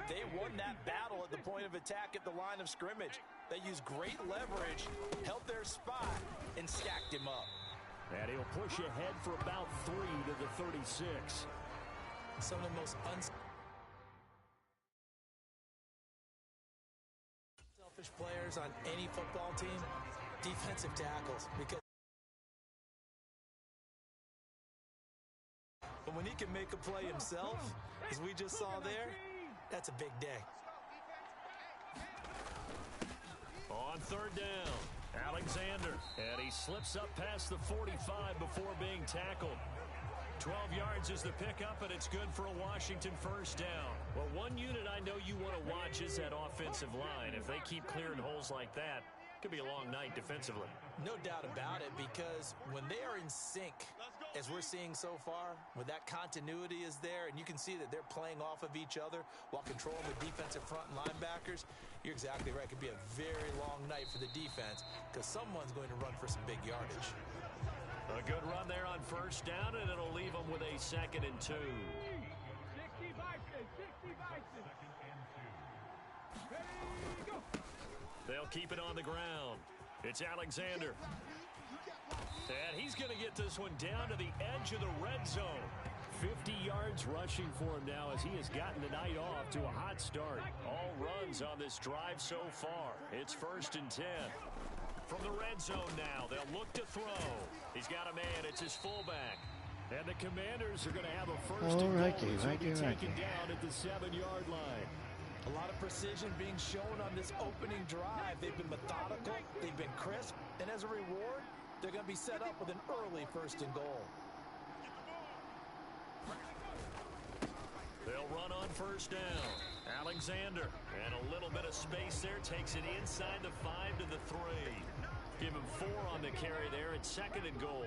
They won that battle at the point of attack at the line of scrimmage. They used great leverage, held their spot, and stacked him up. And he'll push ahead for about 3 to the 36. Some of the most unselfish players on any football team, defensive tackles. But when he can make a play himself, as we just saw there, that's a big day. On third down, Alexander, and he slips up past the 45 before being tackled. 12 yards is the pickup, and it's good for a Washington first down. Well, one unit I know you want to watch is that offensive line. If they keep clearing holes like that, it could be a long night defensively. No doubt about it, because when they are in sync, as we're seeing so far, when that continuity is there, and you can see that they're playing off of each other while controlling the defensive front and linebackers, you're exactly right. It could be a very long night for the defense because someone's going to run for some big yardage. A good run there on first down, and it'll leave them with a 2nd and 2. 60 Bison. Ready, go. They'll keep it on the ground. It's Alexander. And he's going to get this one down to the edge of the red zone. 50 yards rushing for him now as he has gotten the night off to a hot start. All runs on this drive so far. It's 1st and 10. From the red zone now, they'll look to throw. He's got a man. It's his fullback. And the Commanders are going to have a first and goal. He'll be taken down at the 7-yard line. A lot of precision being shown on this opening drive. They've been methodical, they've been crisp, and as a reward, they're going to be set up with an early 1st and goal. They'll run on first down. Alexander, and a little bit of space there, takes it inside the 5 to the 3. Give him 4 on the carry there. It's 2nd and goal.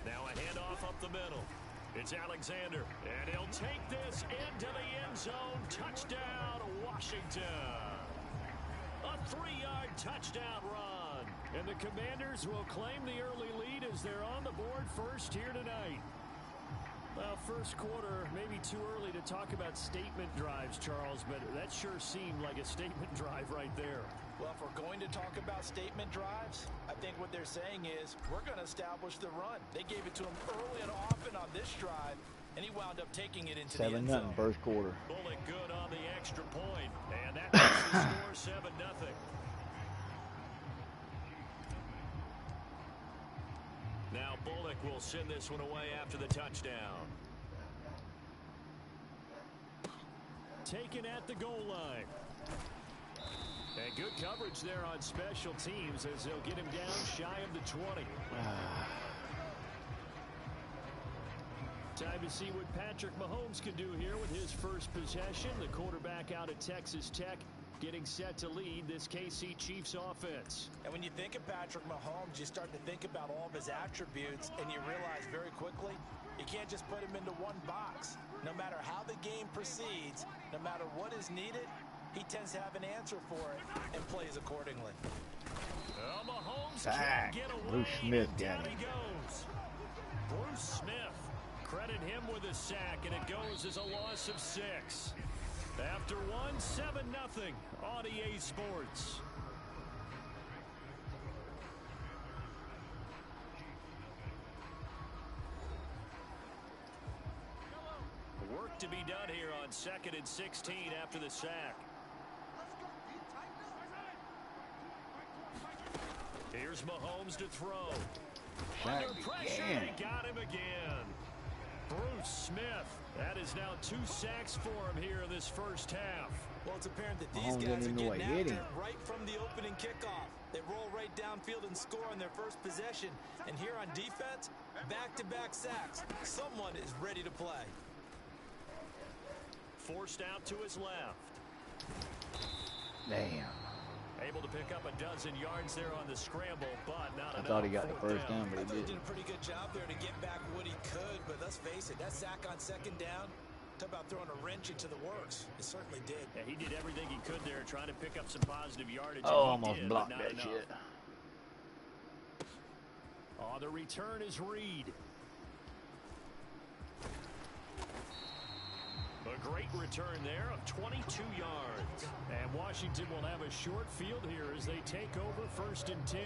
Now a handoff up the middle. It's Alexander, and he'll take this into the end zone. Touchdown, Washington. A 3-yard touchdown run. And the Commanders will claim the early lead as they're on the board first here tonight. Well, first quarter, maybe too early to talk about statement drives, Charles, but that sure seemed like a statement drive right there. Well, if we're going to talk about statement drives, I think what they're saying is we're going to establish the run. They gave it to him early and often on this drive, and he wound up taking it into the end zone. 7-0 first quarter. Bullock good on the extra point, and that makes the score 7-0. Now Bullock will send this one away after the touchdown. Taken at the goal line. And good coverage there on special teams as they'll get him down shy of the 20. Time to see what Patrick Mahomes can do here with his first possession. The quarterback out at Texas Tech getting set to lead this KC Chiefs offense. And when you think of Patrick Mahomes, you start to think about all of his attributes, and you realize very quickly you can't just put him into one box. No matter how the game proceeds, no matter what is needed, he tends to have an answer for it and plays accordingly. Well, Mahomes can't get away. Bruce Smith down got he goes. Bruce Smith, credit him with a sack, and it goes as a loss of 6. After one, 7-0 on EA Sports. Work to be done here on 2nd and 16 after the sack. Here's Mahomes to throw. Under pressure, he got him again. Bruce Smith, that is now 2 sacks for him here in this first half. Well, it's apparent that these guys are getting after it right from the opening kickoff. They roll right downfield and score on their first possession. And here on defense, back-to-back sacks. Someone is ready to play. Forced out to his left. Damn. Able to pick up a dozen yards there on the scramble, but not enough. I thought he got the first down, but he did a pretty good job there to get back what he could. But let's face it, that sack on 2nd down, Talk about throwing a wrench into the works. It certainly did. Yeah, he did everything he could there, trying to pick up some positive yardage. Oh, almost blocked that shit. Oh, the return is Reed. A great return there of 22 yards. And Washington will have a short field here as they take over 1st and 10.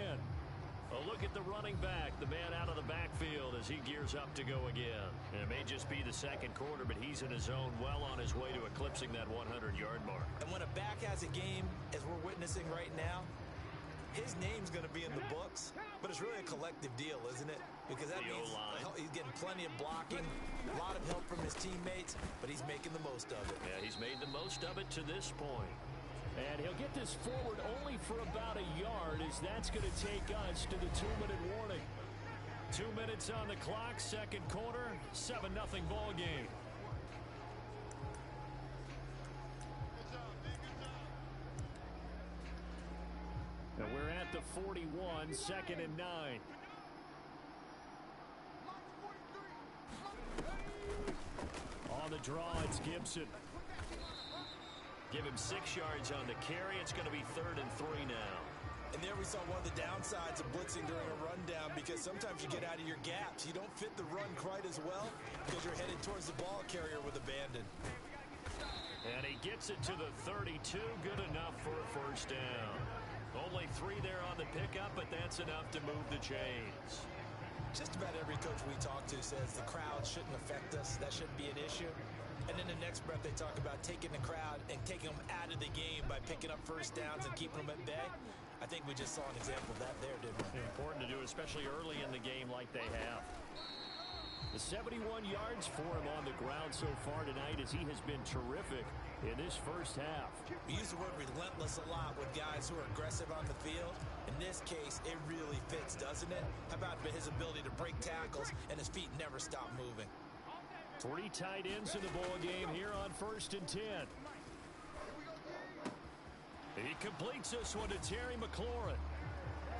A look at the running back, the man out of the backfield as he gears up to go again. And it may just be the second quarter, but he's in his zone, well on his way to eclipsing that 100-yard mark. And when a back has a game, as we're witnessing right now, his name's going to be in the books, but it's really a collective deal, isn't it? Because that means he's getting plenty of blocking, a lot of help from his teammates, but he's making the most of it. Yeah, he's made the most of it to this point. And he'll get this forward only for about a yard, as that's going to take us to the 2-minute warning. 2 minutes on the clock, second quarter, 7-0 ball game. And we're at the 41, 2nd and 9. On the draw, it's Gibson. Give him 6 yards on the carry. It's going to be 3rd and 3 now. And there we saw one of the downsides of blitzing during a rundown, because sometimes you get out of your gaps. You don't fit the run quite as well because you're headed towards the ball carrier with abandon. And he gets it to the 32. Good enough for a 1st down. Only 3 there on the pickup, but that's enough to move the chains. Just about every coach we talk to says the crowd shouldn't affect us. That shouldn't be an issue. And in the next breath, they talk about taking the crowd and taking them out of the game by picking up 1st downs and keeping them at bay. I think we just saw an example of that there, didn't we? Important to do, especially early in the game like they have. The 71 yards for him on the ground so far tonight, as he has been terrific in this 1st half. We use the word relentless a lot with guys who are aggressive on the field. In this case, it really fits, doesn't it? How about his ability to break tackles and his feet never stop moving? 3 tight ends in the ball game here on 1st and 10. He completes this one to Terry McLaurin.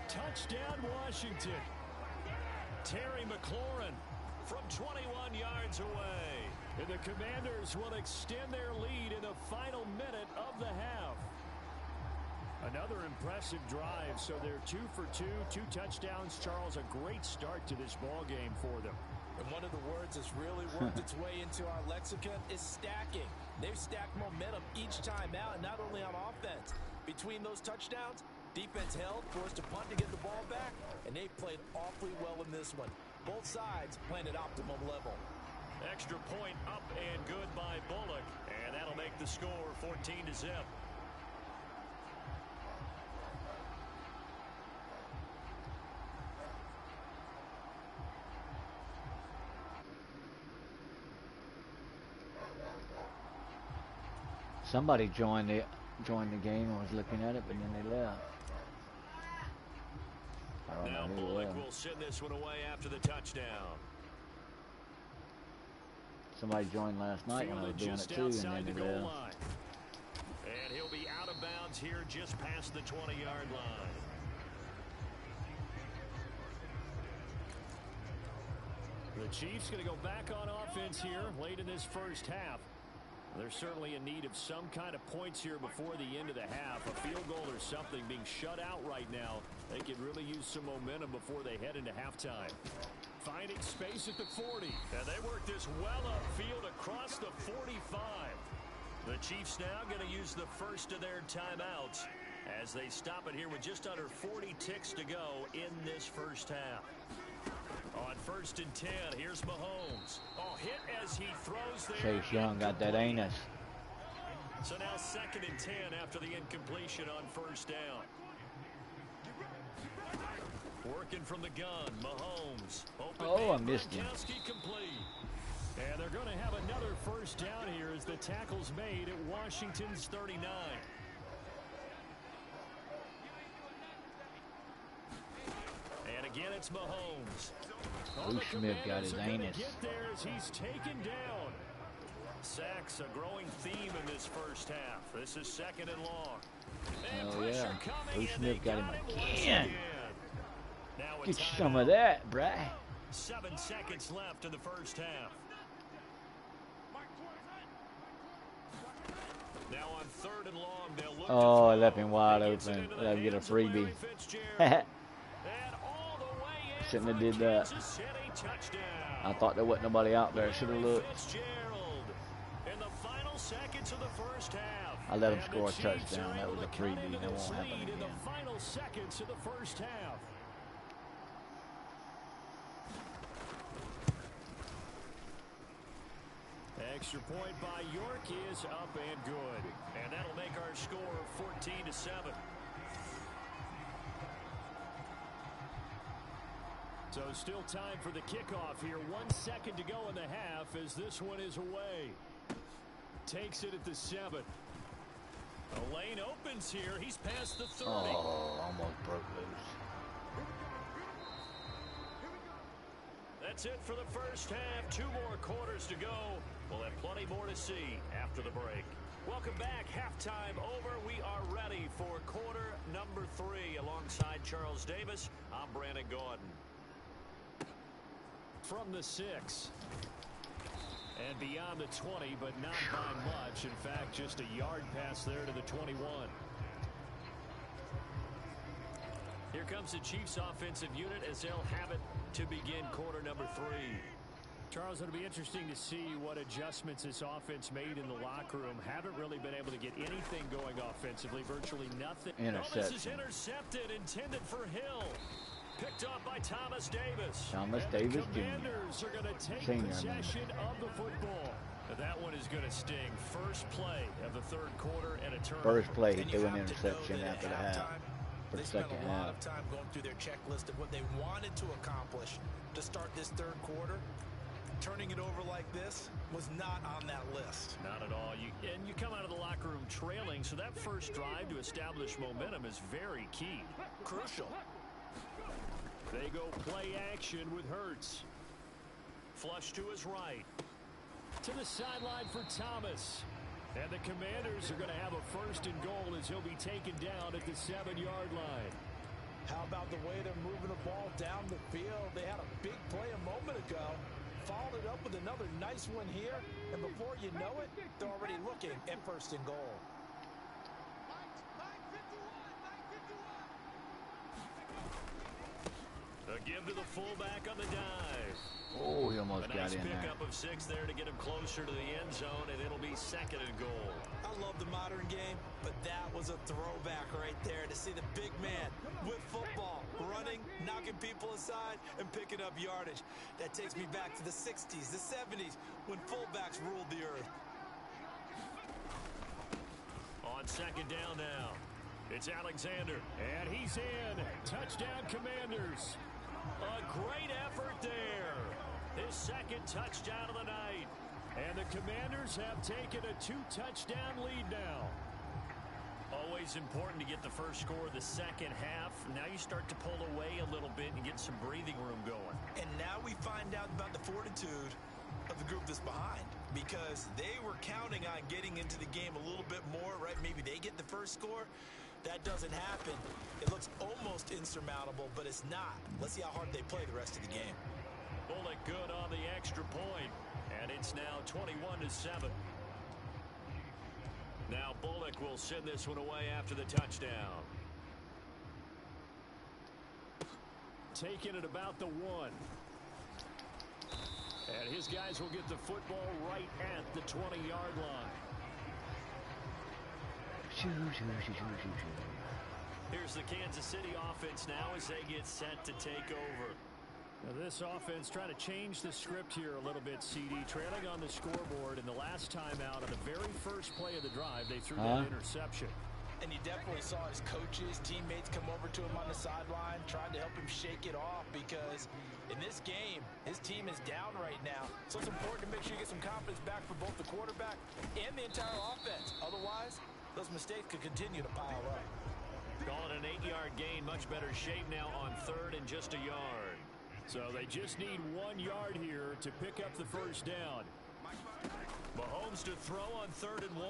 Touchdown, Washington. Terry McLaurin from 21 yards away. And the Commanders will extend their lead in the final minute of the half. Another impressive drive, so they're 2 for 2, 2 touchdowns. Charles, a great start to this ball game for them. And one of the words that's really worked its way into our lexicon is stacking. They've stacked momentum each time out, and not only on offense. Between those touchdowns, defense held, forced to punt to get the ball back, and they played awfully well in this one. Both sides playing at optimum level. Extra point up and good by Bullock, and that'll make the score 14-0. Somebody joined the game and was looking at it, but then they left. I don't now know who Bullock will send this one away after the touchdown. Somebody joined last night when I was doing it too, and then they left. Line. And he'll be out of bounds here just past the 20-yard line. The Chiefs going to go back on offense here late in this 1st half. They're certainly in need of some kind of points here before the end of the half. A field goal or something, being shut out right now. They could really use some momentum before they head into halftime. Finding space at the 40. And they work this well upfield across the 45. The Chiefs now going to use the first of their timeouts as they stop it here with just under 40 ticks to go in this 1st half. On 1st and 10, here's Mahomes. Oh, hit as he throws there. Chase Young got that anus. So now 2nd and 10 after the incompletion on 1st down. Working from the gun, Mahomes. Oh, I missed him. Complete. And they're going to have another 1st down here as the tackle's made at Washington's 39. And again, it's Mahomes. Bruce Smith got his anus. Get there as he's taken down. Sacks a growing theme in this 1st half. This is 2nd and long. Oh yeah, Bruce Smith got him again. Now Get some of that, bruh. 7 seconds left in the 1st half. Now on 3rd and long, they'll look Oh, I to left throw. him wide He gets it open. into the Let him get a hands of Larry freebie. Fitzgerald. And all the way in Shouldn't have for did that. Kansas City touchdown. I thought there wasn't nobody out there. Should have Larry looked. Fitzgerald in the final seconds of the first half. I let him And score a the Chiefs touchdown. are That able was a to cut freebie. into That this won't happen lead in the again. final seconds of the first half. Extra point by York is up and good. And that'll make our score 14-7. So still time for the kickoff here. 1 second to go in the half as this one is away. Takes it at the 7. A lane opens here. He's past the 30. Oh, almost broke loose. That's it for the first half. 2 more quarters to go. We'll have plenty more to see after the break. Welcome back. Halftime over. We are ready for quarter number 3. Alongside Charles Davis, I'm Brandon Gordon. From the 6. And beyond the 20, but not by much. In fact, just a yard pass there to the 21. Here comes the Chiefs offensive unit as they'll have it to begin quarter number 3. Charles, it'll be interesting to see what adjustments this offense made in the locker room. Haven't really been able to get anything going offensively, virtually nothing. Interception. This is intercepted, intended for Hill. Picked up by Thomas Davis. Thomas and Davis the Commanders are going to take Senior, possession of the football. That one is going to sting. First play of the 3rd quarter and a turnover. First play, he And threw you an have to interception know that after the at half. halftime, For they the spent second a lot half. of time going through their checklist of what they wanted to accomplish to start this 3rd quarter. Turning it over like this was not on that list. Not at all. And you come out of the locker room trailing, so that first drive to establish momentum is very key. Crucial. They go play action with Hurts. Flush to his right. To the sideline for Thomas. And the Commanders are going to have a 1st and goal as he'll be taken down at the 7-yard line. How about the way they're moving the ball down the field? They had a big play a moment ago. Followed it up with another nice one here. And before you know it, they're already looking at 1st and goal. A give to the fullback on the dive. Oh, he almost A got nice in there. pickup of 6 there to get him closer to the end zone, and it'll be 2nd and goal. I love the modern game, but that was a throwback right there to see the big man with football, running, knocking people aside, and picking up yardage. That takes me back to the 60s, the 70s, when fullbacks ruled the earth. On 2nd down now, it's Alexander, and he's in. Touchdown, Commanders. A great effort there. His 2nd touchdown of the night. And the Commanders have taken a 2-touchdown lead now. Always important to get the first score of the second half. Now you start to pull away a little bit and get some breathing room going. And now we find out about the fortitude of the group that's behind, because they were counting on getting into the game a little bit more, right? Maybe they get the first score. That doesn't happen. It looks almost insurmountable, but it's not. Let's see how hard they play the rest of the game. Bullock good on the extra point, and it's now 21-7. Now Bullock will send this one away after the touchdown. Taking it about the 1. And his guys will get the football right at the 20-yard line. Here's the Kansas City offense now as they get set to take over. Now this offense trying to change the script here a little bit, CD. Trailing on the scoreboard, and the last time out on the very first play of the drive, they threw that interception. And you definitely saw his coaches, teammates come over to him on the sideline, trying to help him shake it off, because in this game, his team is down right now. So it's important to make sure you get some confidence back for both the quarterback and the entire offense. Otherwise, those mistakes could continue to pile up. Call it an 8-yard gain. Much better shape now on 3rd and just a yard. So they just need 1 yard here to pick up the first down. Mahomes to throw on 3rd and 1.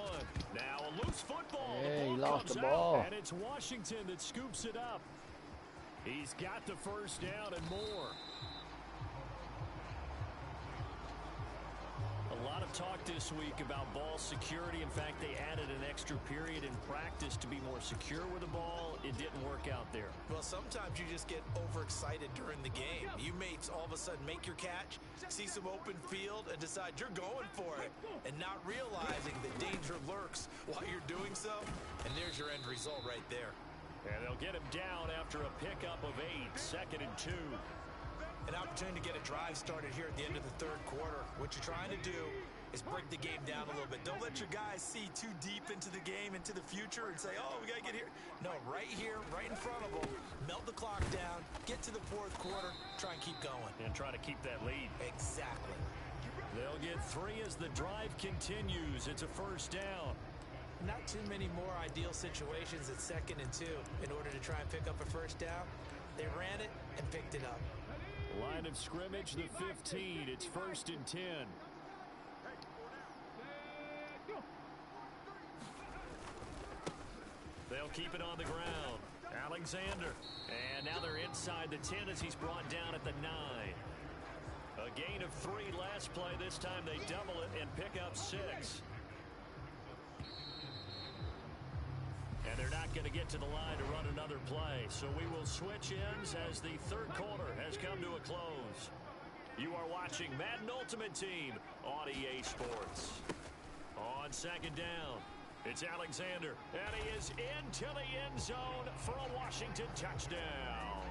Now a loose football. Hey, he the ball lost comes the ball. out, and it's Washington that scoops it up. He's got the first down and more. A lot of talk this week about ball security. In fact, they added an extra period in practice to be more secure with the ball. It didn't work out there. Well, sometimes you just get overexcited during the game. You mates all of a sudden make your catch, see some open field, and decide you're going for it, and not realizing that danger lurks while you're doing so. And there's your end result right there. And they'll get him down after a pickup of 8, 2nd and 2. An opportunity to get a drive started here at the end of the third quarter. What you're trying to do is break the game down a little bit. Don't let your guys see too deep into the game, into the future, and say, oh, we got to get here. No, right here, right in front of them, melt the clock down, get to the fourth quarter, try and keep going. And try to keep that lead. Exactly. They'll get 3 as the drive continues. It's a first down. Not too many more ideal situations at 2nd and 2 in order to try and pick up a first down. They ran it and picked it up. Line of scrimmage, the 15. It's 1st and 10. They'll keep it on the ground. Alexander. And now they're inside the 10 as he's brought down at the 9. A gain of 3 last play. This time they double it and pick up 6. And they're not going to get to the line to run another play. So we will switch ends as the third quarter has come to a close. You are watching Madden Ultimate Team on EA Sports. On 2nd down, it's Alexander. And he is into the end zone for a Washington touchdown.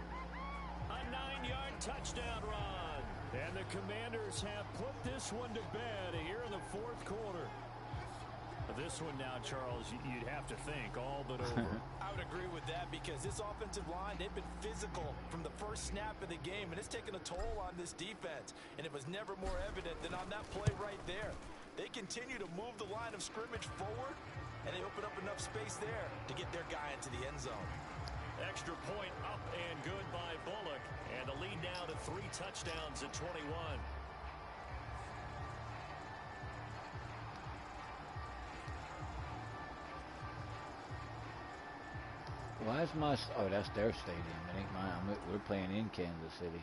A 9-yard touchdown run. And the Commanders have put this one to bed here in the fourth quarter. This one now, Charles, you'd have to think all but over. I would agree with that because this offensive line, they've been physical from the first snap of the game, and it's taken a toll on this defense. And it was never more evident than on that play right there. They continue to move the line of scrimmage forward, and they open up enough space there to get their guy into the end zone. Extra point up and good by Bullock. And the lead now to 3 touchdowns at 21. Why is my... Oh, that's their stadium. It ain't mine. We're playing in Kansas City.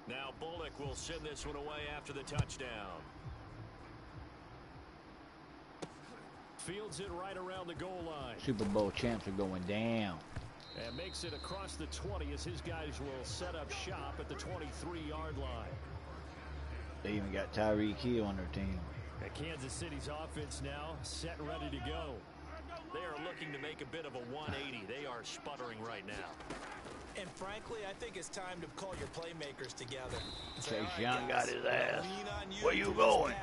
Now Bullock will send this one away after the touchdown. Fields it right around the goal line. Super Bowl champs are going down. And makes it across the 20 as his guys will set up shop at the 23-yard line. They even got Tyreek Hill on their team. And Kansas City's offense now set and ready to go. They are looking to make a bit of a 180. They are sputtering right now. And frankly, I think it's time to call your playmakers together. Chase Young got his ass. You Where you going?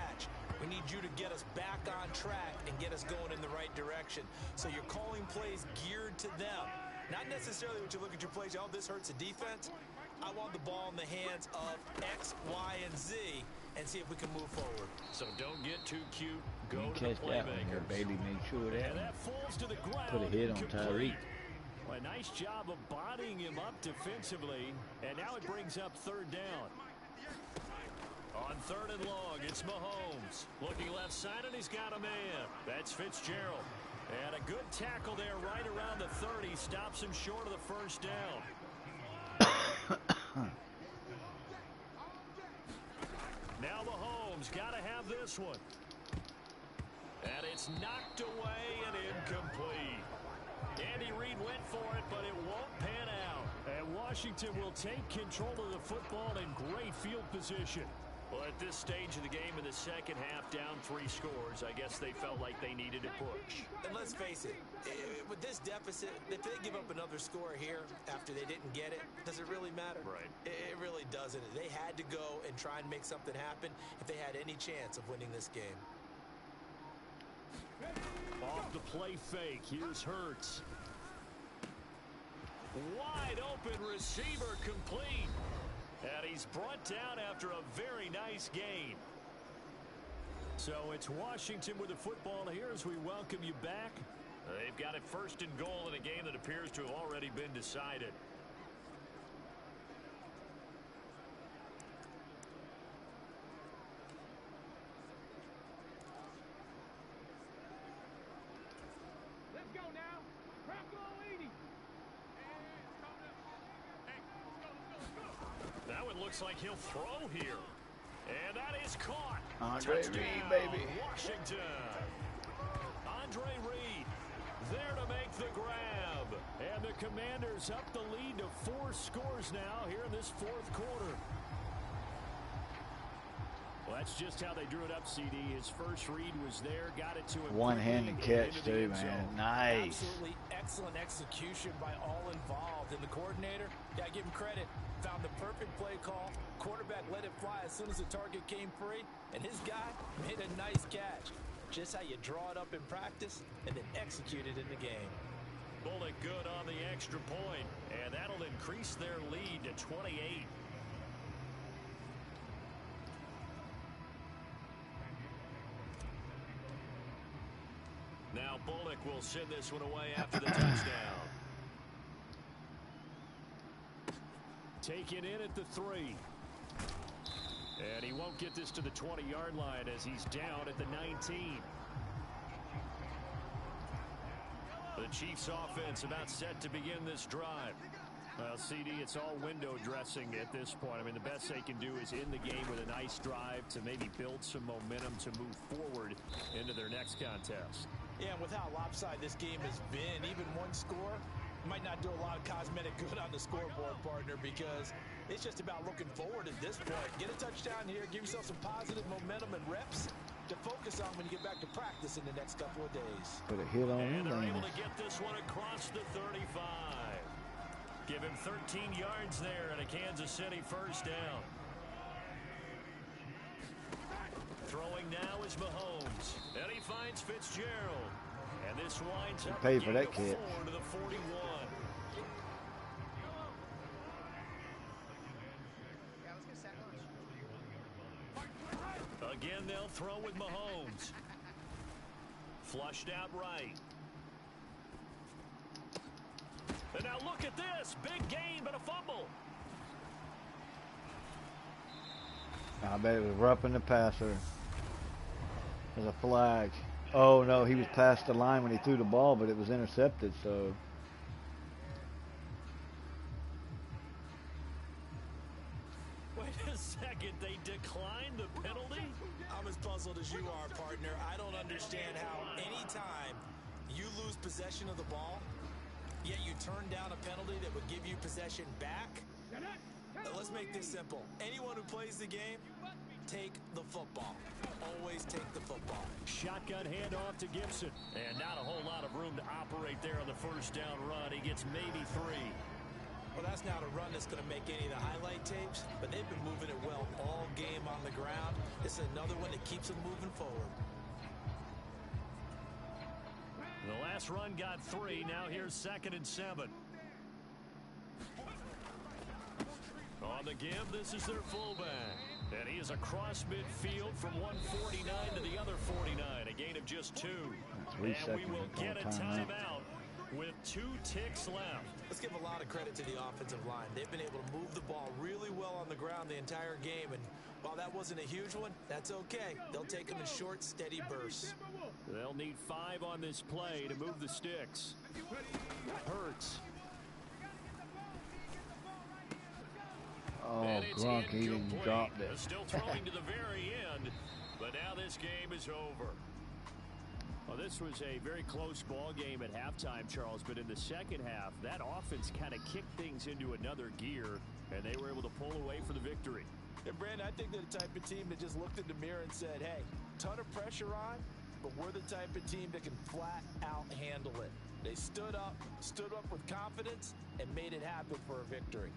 We need you to get us back on track and get us going in the right direction. So you're calling plays geared to them. Not necessarily when you look at your plays, oh, this hurts the defense. I want the ball in the hands of X, Y, and Z and see if we can move forward. So don't get too cute. Go to catch the that one here, playmakers. baby. Make sure that, And that falls to the ground. put a hit on complete. Tyreek. Well, a nice job of bodying him up defensively. And now it brings up 3rd down. On 3rd and long, it's Mahomes. Looking left side, and he's got a man. That's Fitzgerald. And a good tackle there right around the 30. Stops him short of the first down. Now Mahomes got to have this one. And it's knocked away and incomplete. Andy Reid went for it, but it won't pan out. And Washington will take control of the football in great field position. Well, at this stage of the game in the second half, down 3 scores, I guess they felt like they needed to push. And let's face it, with this deficit, if they give up another score here after they didn't get it, does it really matter? Right. It really doesn't. They had to go and try and make something happen if they had any chance of winning this game. Off the play fake, here's Hurts. Wide open receiver complete. And he's brought down after a very nice gain. So it's Washington with the football here as we welcome you back. They've got it 1st and goal in a game that appears to have already been decided. Let's go now. Crowd go 80. Now it looks like he'll throw here. And that is caught. Andre Reed, baby. Washington. Andre Reed there to make the grab. And the Commanders up the lead to 4 scores now here in this fourth quarter. Well, that's just how they drew it up, CD. His first read was there, got it to him. One-handed catch, too, man. Nice. Absolutely excellent execution by all involved. And the coordinator, yeah, give him credit. Found the perfect play call. Quarterback let it fly as soon as the target came free. And his guy made a nice catch. Just how you draw it up in practice and then execute it in the game. Bullock good on the extra point, and that'll increase their lead to 28. Now Bullock will send this one away after the touchdown. Taken in at the 3. And he won't get this to the 20-yard line as he's down at the 19. The Chiefs offense about set to begin this drive. Well, CD, it's all window dressing at this point. I mean, the best they can do is end the game with a nice drive to maybe build some momentum to move forward into their next contest. Yeah, and with how lopsided this game has been, even one score might not do a lot of cosmetic good on the scoreboard, partner, because it's just about looking forward at this point. Get a touchdown here, give yourself some positive momentum and reps to focus on when you get back to practice in the next couple of days. Put a hit on him. And they're able to get this one across the 35. Give him 13 yards there and a Kansas City first down. Throwing now is Mahomes. And he finds Fitzgerald. And this winds up pay for that kid. 4 to the 41. Again, they'll throw with Mahomes. Flushed out right. And now look at this. Big gain, but a fumble. I bet it was roughing the passer. There's a flag. Oh, no, he was past the line when he threw the ball, but it was intercepted, so... Wait a second, they declined the penalty? I'm as puzzled as you are, partner. I don't understand how anytime you lose possession of the ball, yet you turn down a penalty that would give you possession back. Let's make this simple. Anyone who plays the game, take the football. Always take the football. Shotgun handoff to Gibson. And not a whole lot of room to operate there on the first down run. He gets maybe 3. Well, that's not a run that's going to make any of the highlight tapes, but they've been moving it well all game on the ground. This is another one that keeps them moving forward. The last run got 3. Now here's 2nd and 7. On the give, this is their fullback. And he is across midfield from 149 to the other 49. A gain of just 2. And we will get a timeout with 2 ticks left. Let's give a lot of credit to the offensive line. They've been able to move the ball really well on the ground the entire game. And while that wasn't a huge one, that's okay. They'll take them in short, steady bursts. They'll need 5 on this play to move the sticks. Hurts. Oh, Gronk, he didn't drop it. Still throwing to the very end, but now this game is over. Well, this was a very close ball game at halftime, Charles, but in the second half, that offense kind of kicked things into another gear, and they were able to pull away for the victory. And, Brandon, I think they're the type of team that just looked in the mirror and said, hey, ton of pressure on, but we're the type of team that can flat out handle it. They stood up with confidence, and made it happen for a victory.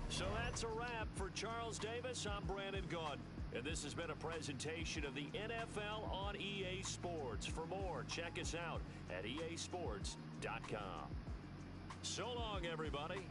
So that's a wrap for Charles Davis. I'm Brandon Gaudin, and this has been a presentation of the NFL on EA Sports. For more, check us out at easports.com. So long, everybody.